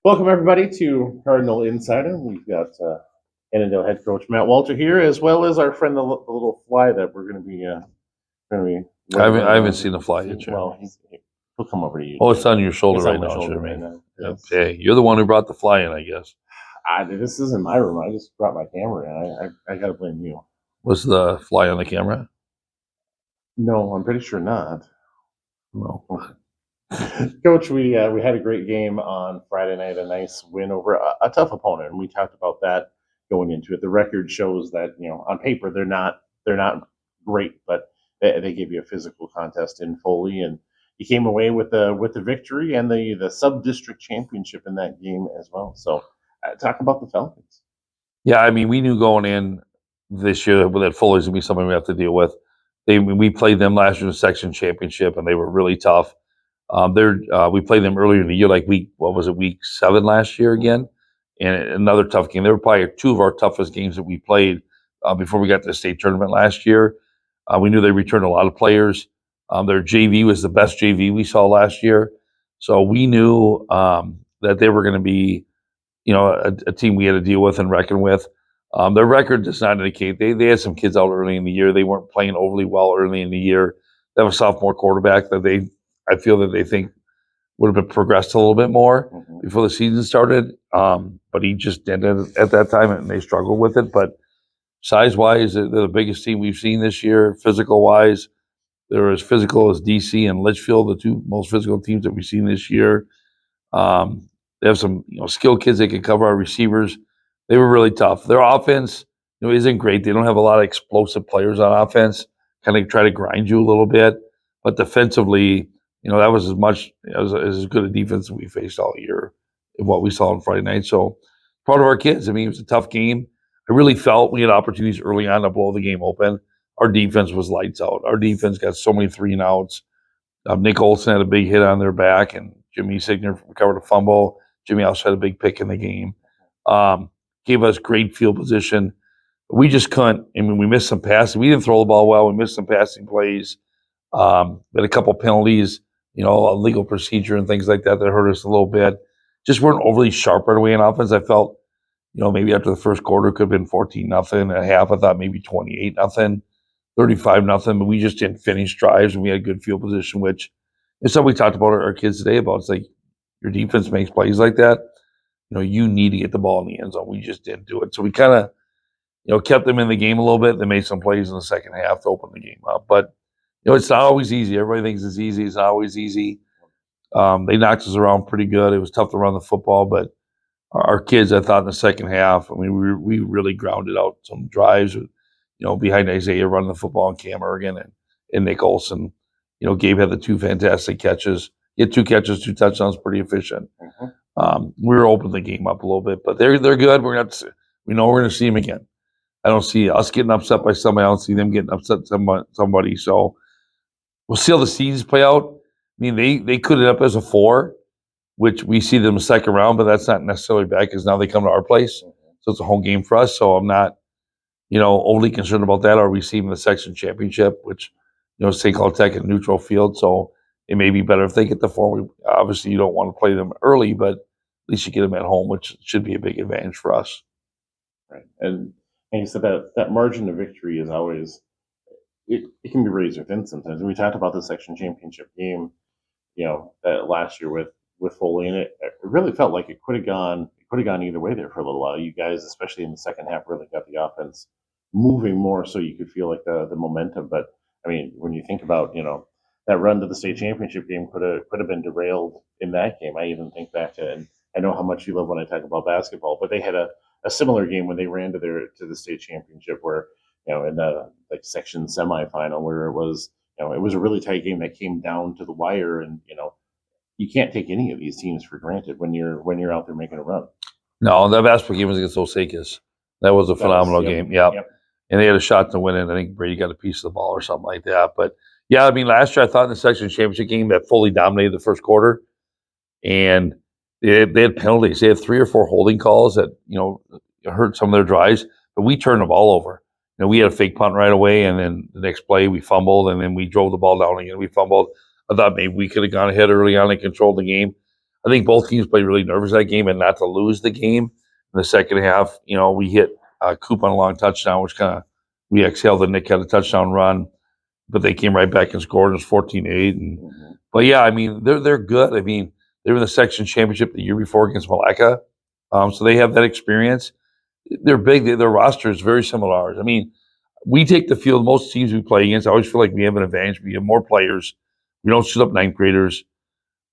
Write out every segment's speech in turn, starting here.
Welcome everybody to Cardinal Insider. We've got Annandale head coach Matt Walter here, as well as our friend the little fly that we're going to be. I haven't seen the fly yet. Well, he'll come over to you. Oh, it's on your shoulder right now. Okay, you're the one who brought the fly in, I guess. This isn't my room. I just brought my camera in. I got to blame you. Was the fly on the camera? No, I'm pretty sure not. No. Coach, we had a great game on Friday night, a nice win over a tough opponent, and we talked about that going into it. The record shows that on paper they're not great, but they gave you a physical contest in Foley, and you came away with the victory and the sub district championship in that game as well. So, talk about the Falcons. Yeah, I mean, we knew going in this year that Foley's gonna be something we have to deal with. We played them last year in the section championship, and they were really tough. We played them earlier in the year, like week 7 last year again, and another tough game. They were probably two of our toughest games that we played before we got to the state tournament last year. We knew they returned a lot of players. Their JV was the best JV we saw last year, so we knew that they were going to be, a team we had to deal with and reckon with. Their record does not indicate they had some kids out early in the year. They weren't playing overly well early in the year. They have a sophomore quarterback that I feel that they think would have been progressed a little bit more before the season started. But he just didn't at that time, and they struggled with it. But size-wise, they're the biggest team we've seen this year. Physical-wise, they're as physical as DC and Litchfield, the two most physical teams that we've seen this year. They have some skilled kids that can cover our receivers. They were really tough. Their offense isn't great. They don't have a lot of explosive players on offense, kind of try to grind you a little bit. But defensively, that was as good a defense as we faced all year in what we saw on Friday night. So proud of our kids. I mean, it was a tough game. I really felt we had opportunities early on to blow the game open. Our defense was lights out. Our defense got so many 3-and-outs. Nick Olson had a big hit on their back, and Jimmy Signer recovered a fumble. Jimmy also had a big pick in the game. Gave us great field position. We just couldn't. I mean, we missed some passes. We didn't throw the ball well. We missed some passing plays. We had a couple penalties, a legal procedure and things like that hurt us a little bit. Just weren't overly sharp right away in offense. I felt, maybe after the first quarter could have been 14-0 at half. I thought maybe 28-0, 35-0, but we just didn't finish drives, and we had good field position, which is something we talked about our kids today about. It's like your defense makes plays like that. You need to get the ball in the end zone. We just didn't do it. So we kind of, kept them in the game a little bit. They made some plays in the second half to open the game up. But, it's not always easy. Everybody thinks it's easy. It's not always easy. They knocked us around pretty good. It was tough to run the football, but our kids, I thought in the second half, I mean, we really grounded out some drives with, behind Isaiah running the on Cam Ergen and Nick Olson. Gabe had the two fantastic catches. He had 2 catches, 2 touchdowns, pretty efficient. We were opening the game up a little bit, but they're good. We know we're going to see them again. I don't see us getting upset by somebody. I don't see them getting upset somebody. So we'll see how the seasons play out. I mean, they could end up as a 4, which we see them a second round, but that's not necessarily bad because now they come to our place. So it's a home game for us. So I'm not, overly concerned about that. Or we see them in the section championship, which, St. Cloud Tech at neutral field. So it may be better if they get the 4. Obviously, you don't want to play them early, but at least you get them at home, which should be a big advantage for us. Right. And you said that margin of victory is always, it can be razor thin sometimes. And we talked about the section championship game, that last year with Foley, and it really felt like it could have gone either way there for a little while. You guys, especially in the second half, really got the offense moving more so you could feel like the momentum. But I mean, when you think about, that run to the state championship game could have been derailed in that game. I even think back to, and I know how much you love when I talk about basketball, but they had a similar game when they ran to the state championship where, in the section semifinal where it was a really tight game that came down to the wire, and you can't take any of these teams for granted when you're out there making a run. No, that basketball game was against Osakis. That was a phenomenal game. Yep. And they had a shot to win it. I think Brady got a piece of the ball or something like that. But yeah, I mean, last year I thought in the section championship game that Foley dominated the first quarter, and they had penalties. They had 3 or 4 holding calls that hurt some of their drives, but we turned the ball over. We had a fake punt right away, and then the next play we fumbled, and then we drove the ball down again. We fumbled. I thought maybe we could have gone ahead early on and controlled the game. I think both teams played really nervous that game and not to lose the game. In the second half, we hit Coop on a long touchdown, which kind of we exhaled, and Nick had a touchdown run, but they came right back and scored. It was 14-8. But yeah, I mean, they're good. I mean, they were in the section championship the year before against Malacca, so they have that experience. They're big. Their roster is very similar to ours. I mean, we take the field. Most teams we play against, I always feel like we have an advantage. We have more players. We don't shoot up ninth graders.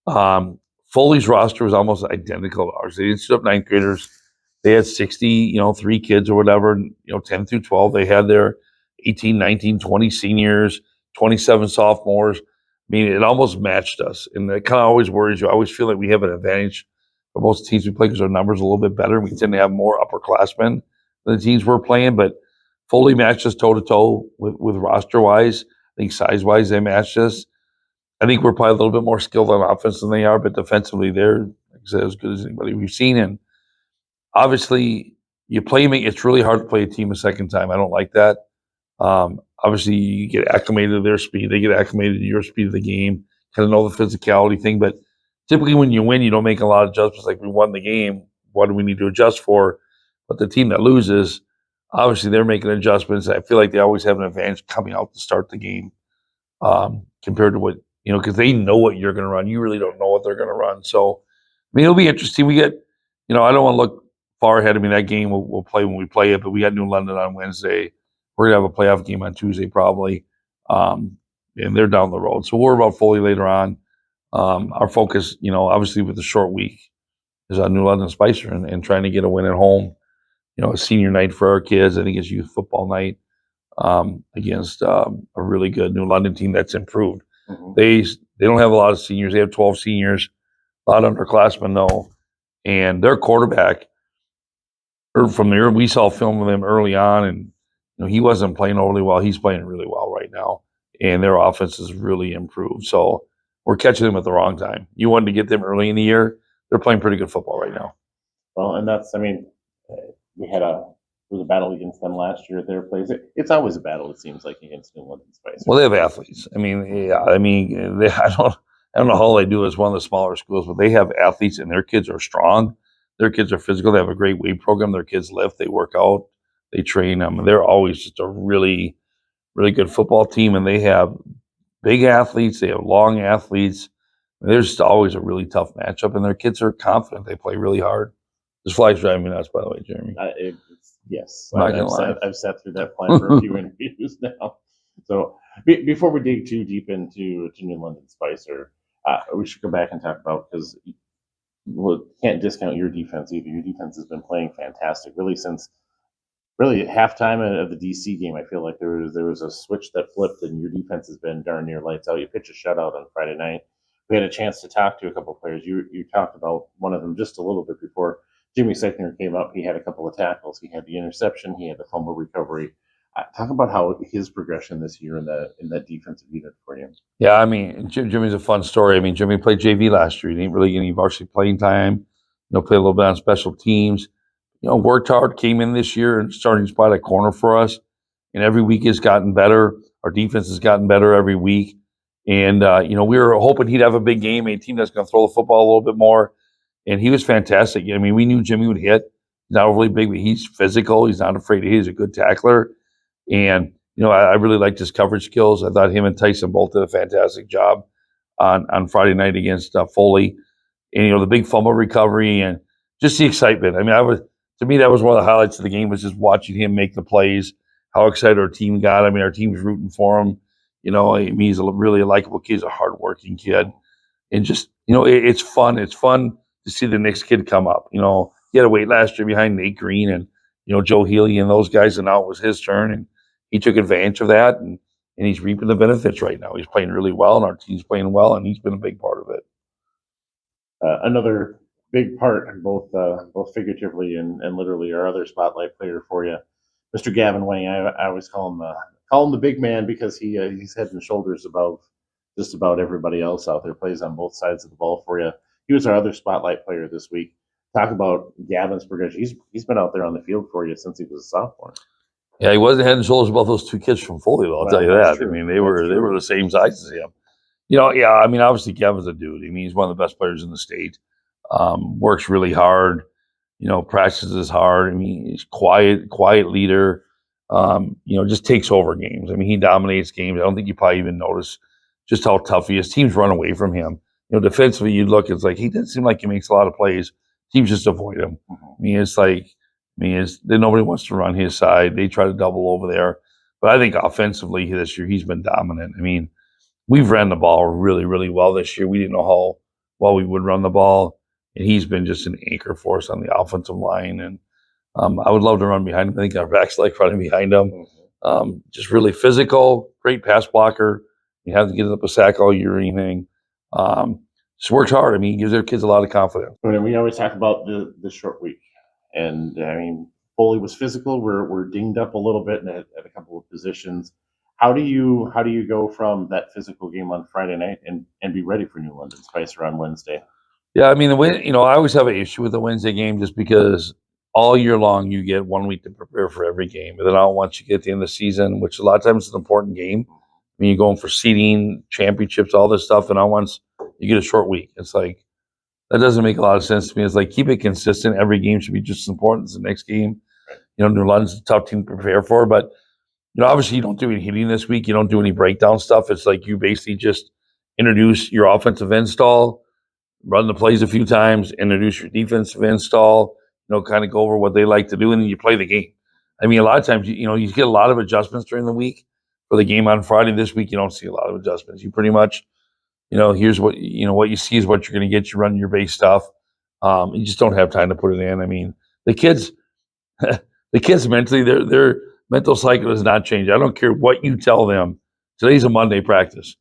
Foley's roster was almost identical to ours. They didn't shoot up ninth graders. They had 60, 3 kids or whatever, 10 through 12. They had their 18, 19, 20 seniors, 27 sophomores. I mean, it almost matched us. And that kind of always worries you. I always feel like we have an advantage for most teams we play because our numbers are a little bit better. We tend to have more upperclassmen than the teams we're playing. But Foley matched us toe-to-toe with roster-wise. I think size-wise they matched us. I think we're probably a little bit more skilled on offense than they are, but defensively they're, like I said, as good as anybody we've seen. And obviously, you play them. It's really hard to play a team a second time. I don't like that. Obviously, you get acclimated to their speed. They get acclimated to your speed of the game. Kind of know the physicality thing. But typically when you win, you don't make a lot of adjustments. Like we won the game. What do we need to adjust for? But the team that loses, obviously, they're making adjustments. I feel like they always have an advantage coming out to start the game compared to what, because they know what you're going to run. You really don't know what they're going to run. So, I mean, it'll be interesting. We get, I don't want to look far ahead. I mean, that game we'll play when we play it, but we got New London on Wednesday. We're going to have a playoff game on Tuesday probably, and they're down the road. So we'll worry about Foley later on. Our focus, obviously with the short week is on New London-Spicer and trying to get a win at home. A senior night for our kids. I think it's youth football night against a really good New London team that's improved. Mm-hmm. They don't have a lot of seniors. They have 12 seniors, a lot of underclassmen though. And their quarterback, from there, we saw film of him early on, and he wasn't playing overly well. He's playing really well right now, and their offense has really improved. So we're catching them at the wrong time. You wanted to get them early in the year. They're playing pretty good football right now. Well, and that's, we had a battle against them last year at their place. It's always a battle, it seems like, against New London-Spicer. Well, they have athletes. I don't know how they do it as one of the smaller schools, but they have athletes, and their kids are strong. Their kids are physical. They have a great weight program. Their kids lift. They work out. They train them. They're always just a really, really good football team, and they have big athletes. They have long athletes. There's just always a really tough matchup, and their kids are confident. They play really hard. This fly's driving me nuts, by the way, Jeremy. Yes. I've sat through that fly for a few interviews now. So before we dig too deep into New London-Spicer, we should go back and talk about, because can't discount your defense either. Your defense has been playing fantastic, really since at halftime of the DC game. I feel like there was a switch that flipped, and your defense has been darn near lights out. You pitched a shutout on Friday night. We had a chance to talk to a couple of players. You talked about one of them just a little bit before Jimmy Seichner came up. He had a couple of tackles. He had the interception. He had the fumble recovery. Talk about how his progression this year in that defensive unit for you. Yeah, Jimmy's a fun story. Jimmy played JV last year. He didn't really get any varsity playing time. Played a little bit on special teams. Worked hard, came in this year and starting spot at corner for us. And every week has gotten better. Our defense has gotten better every week. And, we were hoping he'd have a big game, a team that's going to throw the football a little bit more. And he was fantastic. We knew Jimmy would hit. He's not overly big, but he's physical. He's not afraid to hit. He's a good tackler. And, I really liked his coverage skills. I thought him and Tyson both did a fantastic job on Friday night against Foley. And, the big fumble recovery and just the excitement. To me, that was one of the highlights of the game, was just watching him make the plays, how excited our team got. Our team was rooting for him. He's really a likable kid. He's a hardworking kid. And just, it's fun. It's fun to see the next kid come up. He had to wait last year behind Nate Green and, Joe Healy and those guys, and now it was his turn. And he took advantage of that, and he's reaping the benefits right now. He's playing really well, and our team's playing well, and he's been a big part of it. Another big part, both figuratively and literally, our other spotlight player for you, Mr. Gavin Wang. I always call him the big man, because he's head and shoulders above just about everybody else out there. Plays on both sides of the ball for you. He was our other spotlight player this week. Talk about Gavin's progression. He's been out there on the field for you since he was a sophomore. Yeah, he wasn't head and shoulders above those two kids from Foley, though. I'll tell you that. True. They were the same size as him. Obviously Gavin's a dude. He's one of the best players in the state. works really hard, practices hard. I mean, he's quiet leader, just takes over games. I mean, he dominates games. I don't think you probably even notice just how tough he is. Teams run away from him. Defensively, you'd look, it's like he doesn't seem like he makes a lot of plays. Teams just avoid him. I mean, nobody wants to run his side. They try to double over there. But I think offensively this year, he's been dominant. I mean, we've ran the ball really, really well this year. We didn't know how well we would run the ball. And he's been just an anchor for us on the offensive line. And I would love to run behind him. I think our backs like running behind him. Just really physical, great pass blocker. You have to get up a sack all year or anything. Just works hard. I mean, he gives their kids a lot of confidence. And we always talk about the short week. And I mean, Foley was physical. We're dinged up a little bit at a couple of positions. How do you go from that physical game on Friday night and be ready for New London-Spicer on Wednesday? Yeah, I mean, I always have an issue with the Wednesday game just because all year long you get 1 week to prepare for every game. And then once you get to the end of the season, which a lot of times is an important game, I mean, you're going for seeding, championships, all this stuff, and once you get a short week. It's like, that doesn't make a lot of sense to me. It's like, keep it consistent. Every game should be just as important as the next game. New London's a tough team to prepare for, but obviously you don't do any hitting this week. You don't do any breakdown stuff. It's like you basically just introduce your offensive install, run the plays a few times, introduce your defensive install, kind of go over what they like to do, and then you play the game. I mean, a lot of times, you get a lot of adjustments during the week for the game on Friday. This week, you don't see a lot of adjustments. You pretty much, here's what, what you see is what you're going to get. You run your base stuff. You just don't have time to put it in. I mean, the kids mentally, their mental cycle has not changed. I don't care what you tell them. Today's a Monday practice.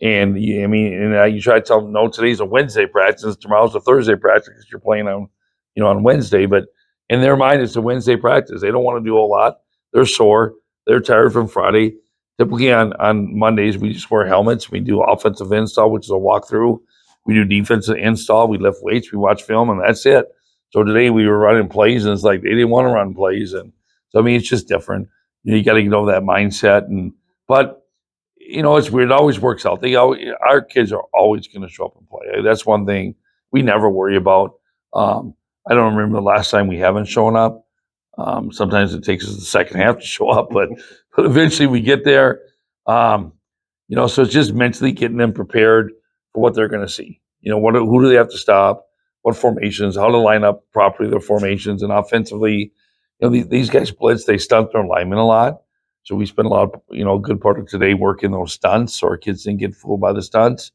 And you try to tell them, no, today's a Wednesday practice, tomorrow's a Thursday practice because you're playing on Wednesday. But in their mind, it's a Wednesday practice. They don't want to do a lot. They're sore. They're tired from Friday. Typically on Mondays, we just wear helmets. We do offensive install, which is a walkthrough. We do defensive install. We lift weights. We watch film, and that's it. So today we were running plays, and it's like they didn't want to run plays. And so, I mean, it's just different. You got to know that mindset. But it's weird. It always works out. Our kids are always going to show up and play. That's one thing we never worry about. I don't remember the last time we haven't shown up. Sometimes it takes us the second half to show up, but eventually we get there. So it's just mentally getting them prepared for what they're going to see. Who do they have to stop? What formations? How to line up properly their formations, and offensively, these guys blitz. They stunt their linemen a lot. So we spent a good part of today working those stunts so our kids didn't get fooled by the stunts.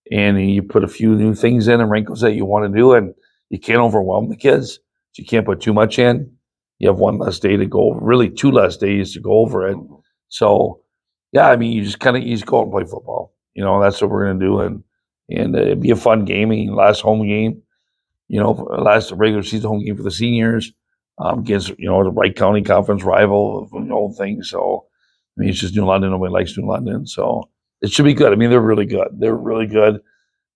And you put a few new things in and wrinkles that you want to do, and you can't overwhelm the kids. So you can't put too much in. You have one less day to go, really 2 less days to go over it. So, yeah, I mean, you just go out and play football. That's what we're going to do. And it'd be a fun game. I mean, last home game, last regular season home game for the seniors. Against the Wright County Conference rival of the whole thing. So I mean, it's just New London. Nobody likes New London, so it should be good. I mean, they're really good. They're really good,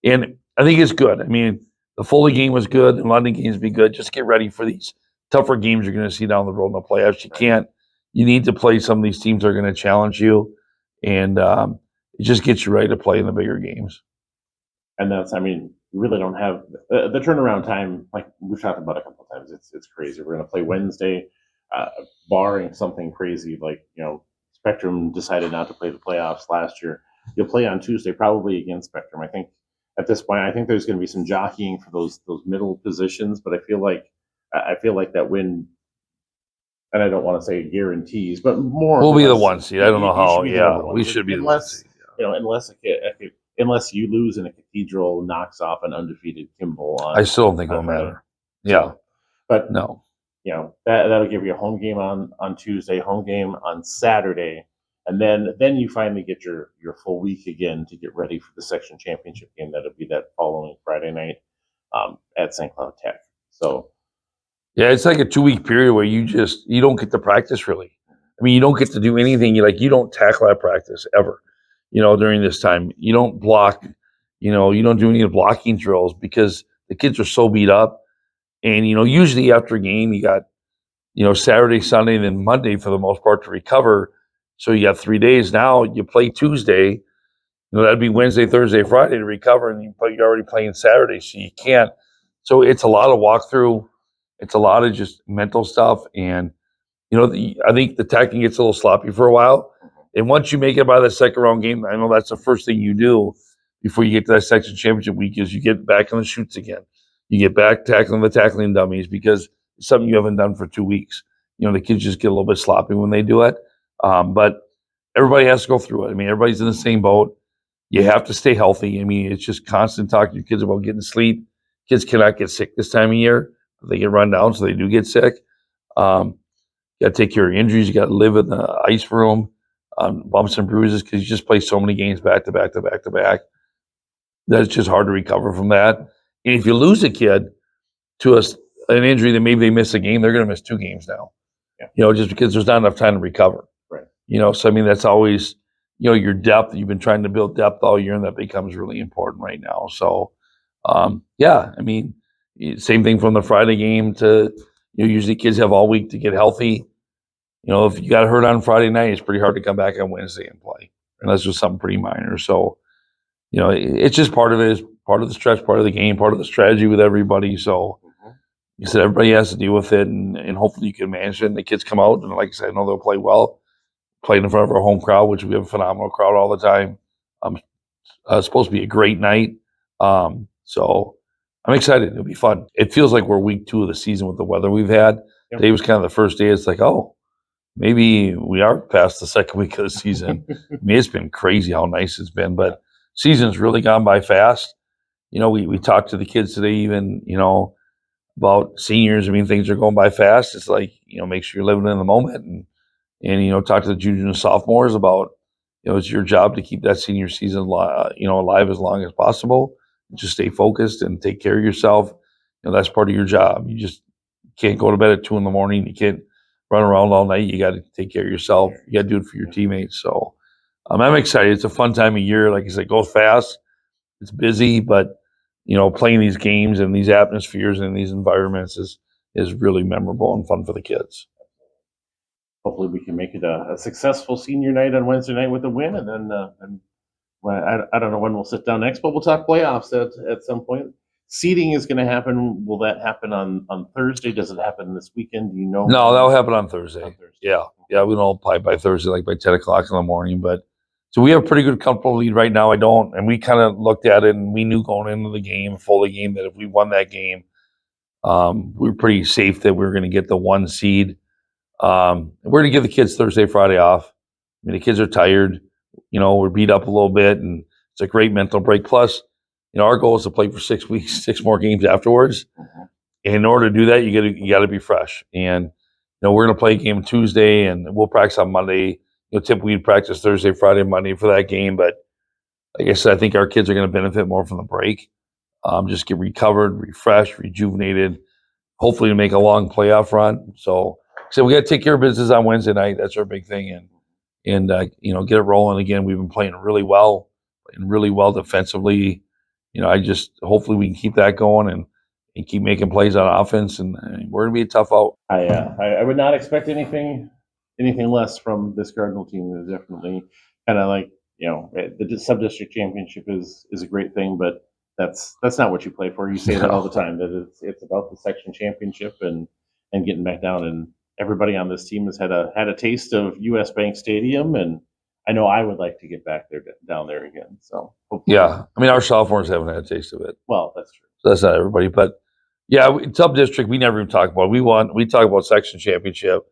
and I think it's good. I mean, the Foley game was good. The London games be good. Just get ready for these tougher games you're going to see down the road in the playoffs. You need to play some of these teams that are going to challenge you, and it just gets you ready to play in the bigger games. And you really don't have the turnaround time, like we've talked about a couple of times. It's crazy. We're going to play Wednesday, barring something crazy like Spectrum decided not to play the playoffs last year. You'll play on Tuesday, probably against Spectrum. I think at this point, there's going to be some jockeying for those middle positions, but I feel like that win, and I don't want to say guarantees, but more. We'll be the 1 seed. I don't know how. Yeah, we should be the 1 seed. Unless you lose and a Cathedral knocks off an undefeated Kimball on. I still don't think it'll matter. Yeah. So, but no. That'll give you a home game on Tuesday, home game on Saturday, and then you finally get your full week again to get ready for the section championship game. That'll be that following Friday night at St. Cloud Tech. So yeah, it's like a 2-week period where you don't get to practice really. I mean, you don't get to do anything. You don't tackle at practice ever. During this time, you don't block. You don't do any of the blocking drills because the kids are so beat up. And, usually after a game, you got, Saturday, Sunday, and then Monday for the most part to recover. So you got 3 days. Now you play Tuesday. That'd be Wednesday, Thursday, Friday to recover. And you're already playing Saturday. So you can't So it's a lot of walkthrough. It's a lot of just mental stuff. And, I think the tackling gets a little sloppy for a while. And once you make it by the second round game, I know that's the first thing you do before you get to that section championship week is you get back on the shoots again. You get back tackling the tackling dummies because it's something you haven't done for 2 weeks. The kids just get a little bit sloppy when they do it. But everybody has to go through it. I mean, everybody's in the same boat. You have to stay healthy. I mean, it's just constant talking to your kids about getting sleep. Kids cannot get sick this time of year. They get run down, so they do get sick. You got to take care of your injuries. You got to live in the ice room, bumps and bruises, because you just play so many games back to back to back to back. That's just hard to recover from that. And if you lose a kid to an injury that maybe they miss a game, they're going to miss 2 games now. Yeah. Just because there's not enough time to recover. Right. So I mean, that's always, your depth. You've been trying to build depth all year, and that becomes really important right now. So, I mean, same thing from the Friday game to, usually kids have all week to get healthy. If you got hurt on Friday night, it's pretty hard to come back on Wednesday and play. And that's just something pretty minor. So, it's just part of it, is part of the stretch, part of the game, part of the strategy with everybody. So, you said everybody has to deal with it, and hopefully you can manage it. And the kids come out, and like I said, I know they'll play well, playing in front of our home crowd, which we have a phenomenal crowd all the time. It's supposed to be a great night. So I'm excited. It'll be fun. It feels like we're week 2 of the season with the weather we've had. Yep. Today was kind of the first day. It's like, oh, maybe we are past the second week of the season. I mean, it's been crazy how nice it's been, but season's really gone by fast. We talked to the kids today, even, about seniors. I mean, things are going by fast. It's like, make sure you're living in the moment, and talk to the juniors and sophomores about, it's your job to keep that senior season, alive as long as possible. Just stay focused and take care of yourself. That's part of your job. You just can't go to bed at 2 a.m. You can't run around all night. You got to take care of yourself. You got to do it for your teammates. So I'm excited. It's a fun time of year. Like I said, it goes fast. It's busy, but playing these games and these atmospheres and these environments is really memorable and fun for the kids. Hopefully we can make it a successful senior night on Wednesday night with a win, and then I don't know when we'll sit down next, but we'll talk playoffs at some point. Seeding is going to happen. Will that happen on Thursday? Does it happen this weekend? Do you know? No, that'll happen on Thursday. On Thursday. Yeah. We don't all play by Thursday, like by 10 o'clock in the morning. But so we have a pretty good, comfortable lead right now. And we kind of looked at it, and we knew going into the game, Foley game, that if we won that game, we were pretty safe that we were going to get the 1 seed. We're going to give the kids Thursday, Friday off. I mean, the kids are tired. We're beat up a little bit, and it's a great mental break. Plus, our goal is to play for 6 weeks, 6 more games afterwards. And in order to do that, you got to be fresh. And we're going to play a game Tuesday, and we'll practice on Monday. Typically we'd practice Thursday, Friday, Monday for that game. But like I said, I think our kids are going to benefit more from the break. Just get recovered, refreshed, rejuvenated. Hopefully to make a long playoff run. So we got to take care of business on Wednesday night. That's our big thing, and get it rolling again. We've been playing really well defensively. Hopefully we can keep that going and keep making plays on offense, and we're gonna be a tough out. I would not expect anything less from this Cardinal team. They're definitely kind of like, the sub-district championship is a great thing, but that's not what you play for. You say that all the time, that it's about the section championship and getting back down. And everybody on this team has had a taste of US Bank Stadium, and I know I would like to get back down there again. So hopefully. Yeah, I mean, our sophomores haven't had a taste of it. Well, that's true. So that's not everybody, but yeah, sub-district we never even talk about. We talk about section championship,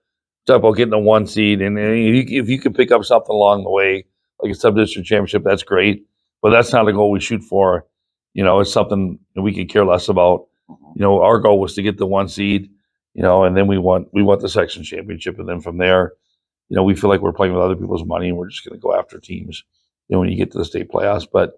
talk about getting a 1 seed, and if you can pick up something along the way, like a sub-district championship, that's great. But that's not a goal we shoot for. It's something that we could care less about. Our goal was to get the 1 seed, and then we want the section championship, and then from there, we feel like we're playing with other people's money, and we're just going to go after teams, when you get to the state playoffs. But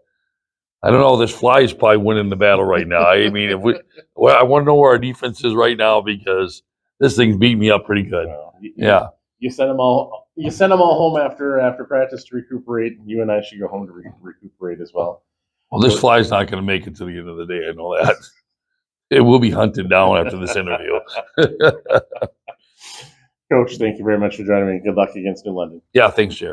I don't know. This fly is probably winning the battle right now. I mean, I want to know where our defense is right now, because this thing's beating me up pretty good. Yeah. You send them all home after practice to recuperate. You and I should go home to recuperate as well. Well, this fly's not going to make it to the end of the day. I know that. It will be hunted down after this interview. Coach, thank you very much for joining me. Good luck against New London. Yeah, thanks, Jared.